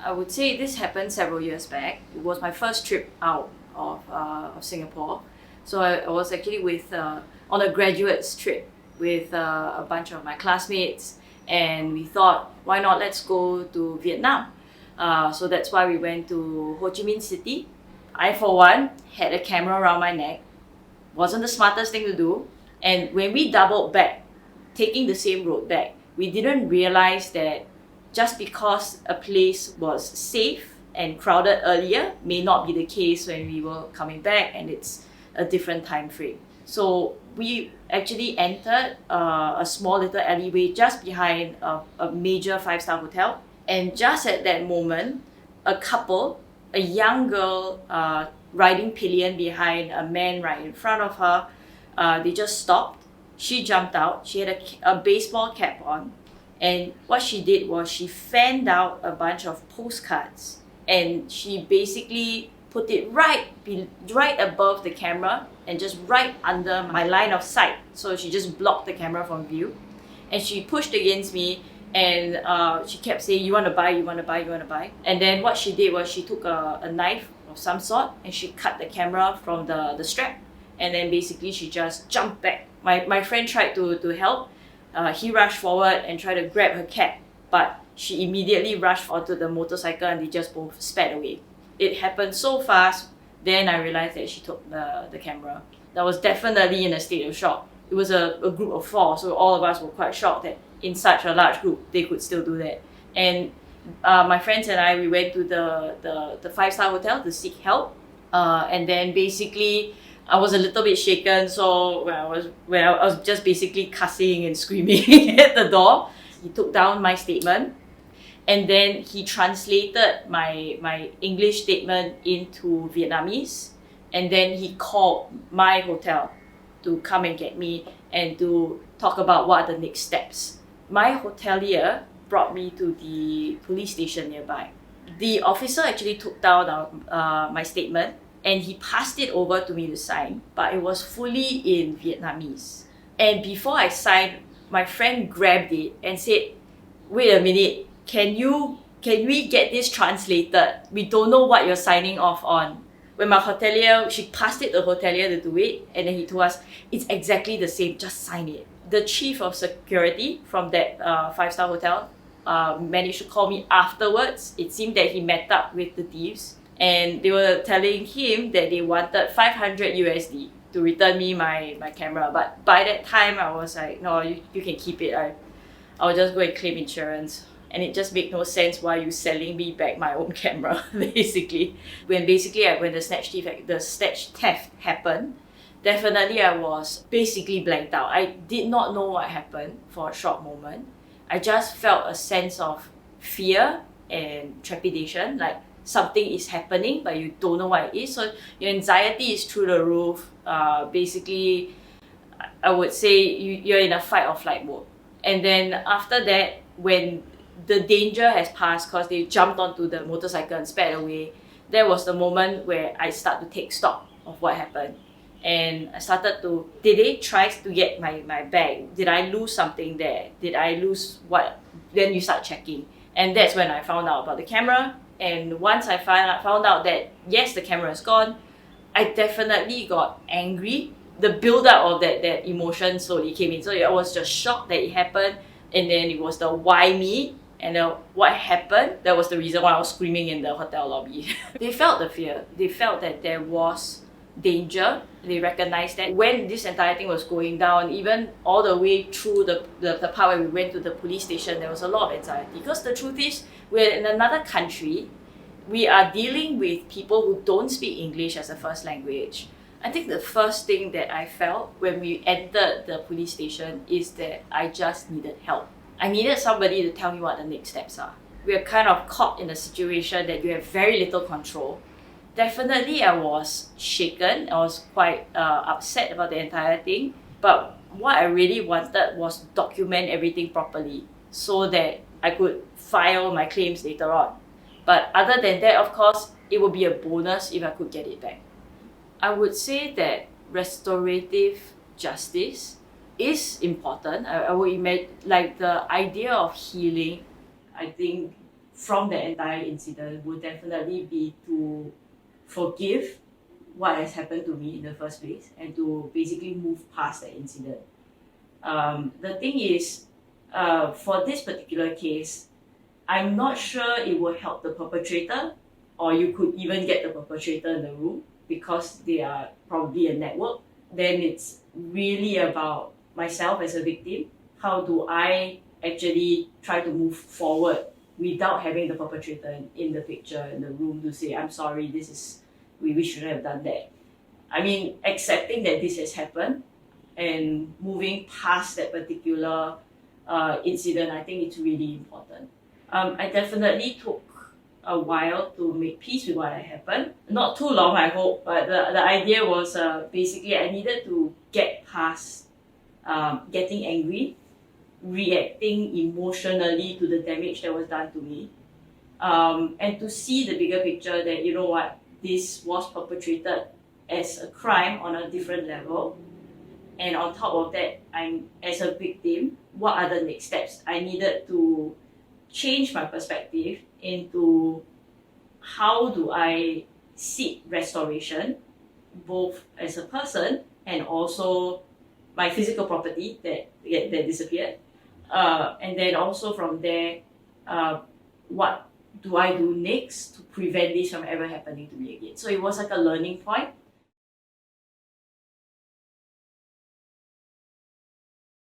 I would say this happened several years back. It was my first trip out of Singapore. So I was actually on a graduates trip with a bunch of my classmates, and we thought, why not let's go to Vietnam? So that's why we went to Ho Chi Minh City. I, for one, had a camera around my neck. Wasn't the smartest thing to do. And when we doubled back, taking the same road back, we didn't realize that just because a place was safe and crowded earlier may not be the case when we were coming back, and it's a different time frame. So we actually entered a small little alleyway just behind a major 5-star hotel. And just at that moment, a couple, a young girl riding pillion behind a man right in front of her, they just stopped. She jumped out. She had a baseball cap on. And what she did was she fanned out a bunch of postcards, and she basically put it right above the camera and just right under my line of sight. So she just blocked the camera from view, and she pushed against me, and she kept saying, you want to buy, you want to buy, you want to buy. And then what she did was she took a knife of some sort and she cut the camera from the strap, and then basically she just jumped back. My friend tried to help. He rushed forward and tried to grab her cap, but she immediately rushed onto the motorcycle and they just both sped away. It happened so fast, then I realized that she took the camera. That was definitely in a state of shock. It was a group of 4, so all of us were quite shocked that in such a large group, they could still do that. And my friends and I, we went to the 5-star hotel to seek help. And then basically, I was a little bit shaken, so when I was just basically cussing and screaming at the door, he took down my statement, and then he translated my English statement into Vietnamese, and then he called my hotel to come and get me and to talk about what are the next steps. My hotelier brought me to the police station nearby. The officer actually took down my statement, and he passed it over to me to sign, but it was fully in Vietnamese. And before I signed, my friend grabbed it and said, wait a minute, can we get this translated? We don't know what you're signing off on. When my hotelier, she passed it to the hotelier to do it, and then he told us, it's exactly the same, just sign it. The chief of security from that 5-star hotel managed to call me afterwards. It seemed that he met up with the thieves, and they were telling him that they wanted 500 USD to return me my camera. But by that time, I was like, no, you can keep it. I'll just go and claim insurance. And it just made no sense why you selling me back my own camera, basically. When the snatch theft happened, definitely I was basically blanked out. I did not know what happened for a short moment. I just felt a sense of fear and trepidation, like something is happening, but you don't know what it is. So your anxiety is through the roof. Basically, I would say you're in a fight or flight mode. And then after that, when the danger has passed because they jumped onto the motorcycle and sped away, that was the moment where I start to take stock of what happened. And I started to, did they try to get my bag? Did I lose something there? Did I lose what? Then you start checking. And that's when I found out about the camera. And once I found out that, yes, the camera is gone, I definitely got angry. The build-up of that emotion slowly came in. So I was just shocked that it happened. And then it was the why me? And what happened, that was the reason why I was screaming in the hotel lobby. They felt the fear. They felt that there was danger. They recognized that when this entire thing was going down, even all the way through the part where we went to the police station, there was a lot of anxiety. Because the truth is, we're in another country. We are dealing with people who don't speak English as a first language. I think the first thing that I felt when we entered the police station is that I just needed help. I needed somebody to tell me what the next steps are. We are kind of caught in a situation that you have very little control. Definitely I was shaken. I was quite upset about the entire thing. But what I really wanted was to document everything properly so that I could file my claims later on. But other than that, of course, it would be a bonus if I could get it back. I would say that restorative justice is important. I would imagine, like, the idea of healing, I think from the entire incident would definitely be to forgive what has happened to me in the first place and to basically move past the incident. The thing is, for this particular case, I'm not sure it will help the perpetrator, or you could even get the perpetrator in the room because they are probably a network. Then it's really about myself as a victim. How do I actually try to move forward without having the perpetrator in the picture, in the room, to say, I'm sorry, we shouldn't have done that. I mean, accepting that this has happened and moving past that particular incident, I think it's really important. I definitely took a while to make peace with what had happened. Not too long, I hope, but the idea was basically I needed to get past getting angry, reacting emotionally to the damage that was done to me, and to see the bigger picture that, you know what, this was perpetrated as a crime on a different level. And on top of that, I'm as a victim, what are the next steps? I needed to change my perspective into how do I seek restoration, both as a person and also my physical property that disappeared. And then also from there, what do I do next to prevent this from ever happening to me again? So it was like a learning point.